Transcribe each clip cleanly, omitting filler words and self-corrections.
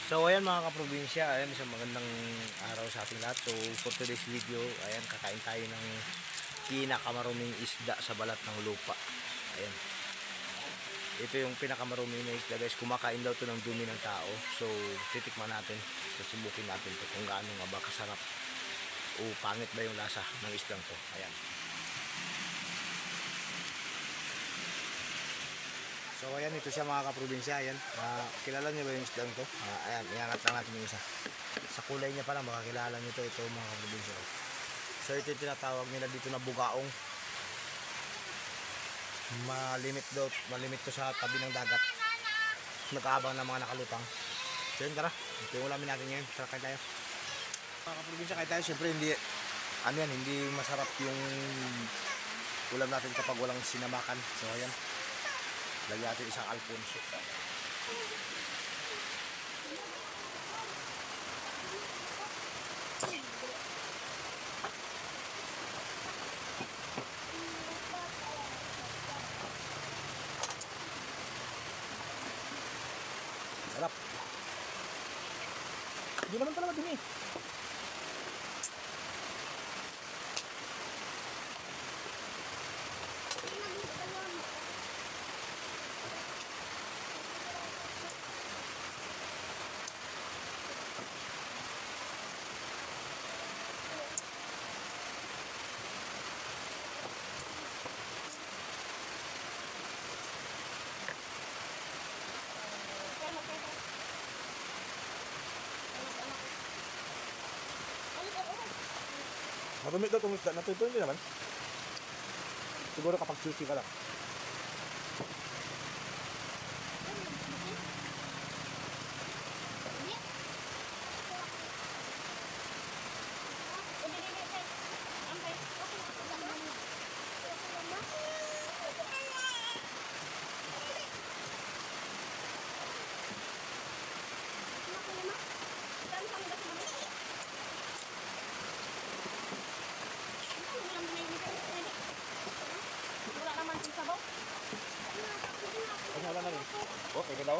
So ayan mga kaprobinsya, ayan isang magandang araw sa ating lahat. So for today's video, ayan kakain tayo ng pinakamaruming isda sa balat ng lupa. Ayan. Ito yung pinakamaruming na isda guys. Kumakain daw to ng dumi ng tao. So titikman natin, susubukin natin to kung gaano nga ba kasarap o pangit ba yung lasa ng isdang to. Ayan. So ayan, ito siya mga kaprobinsya. Ayan, kilala niyo ba yung isdang to? Ayan, iangat lang natin yung isa. Sa kulay niya pa lang makakilala niyo to. Ito mga kaprobinsya. So ito yung tinatawag nila dito na bugaong. Malimit to sa tabi ng dagat. Nag-aabang ng mga nakalutang. So yun, tara, ito yung ulamin natin ngayon. Tara, kain tayo mga kaprobinsya. Kain tayo. Siyempre hindi masarap yung ulam natin kapag walang sinamakan. So ayan, lagyan natin isang Alfonso. Sarap. Hindi naman pala madumi. Marumi daw itong isda na ito. Ito hindi naman. Siguro kapag juicy ka lang. Wala na rin. Okay, galaw.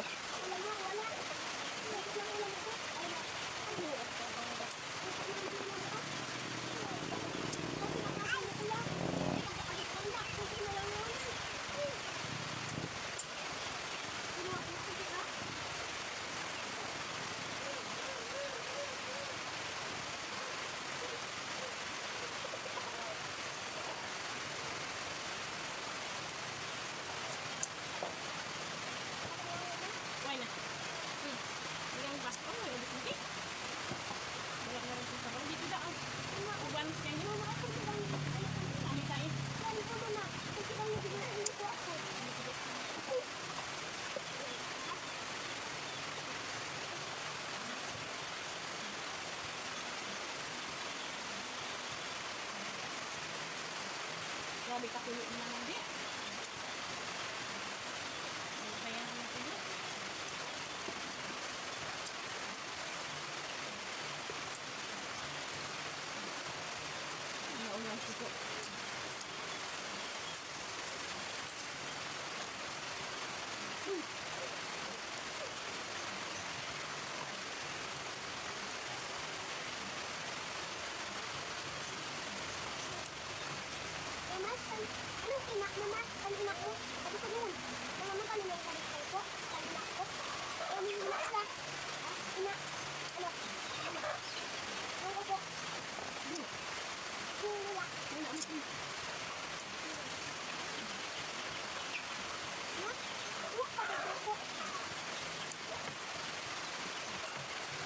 Grabe ka kulo naman di. Kaya naman kulo. Naulang siko. Anong inak mama? Ano inak ko? Sabi ko yun. Mama ka naman kalikay ko. Sabi inak ko. Ano inak ka? Inak. Ano? Ano ko po? Yung nila. Ano? Iyak ka ba ko?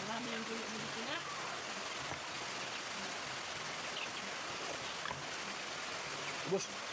Marami yung kulo dito na. Bus.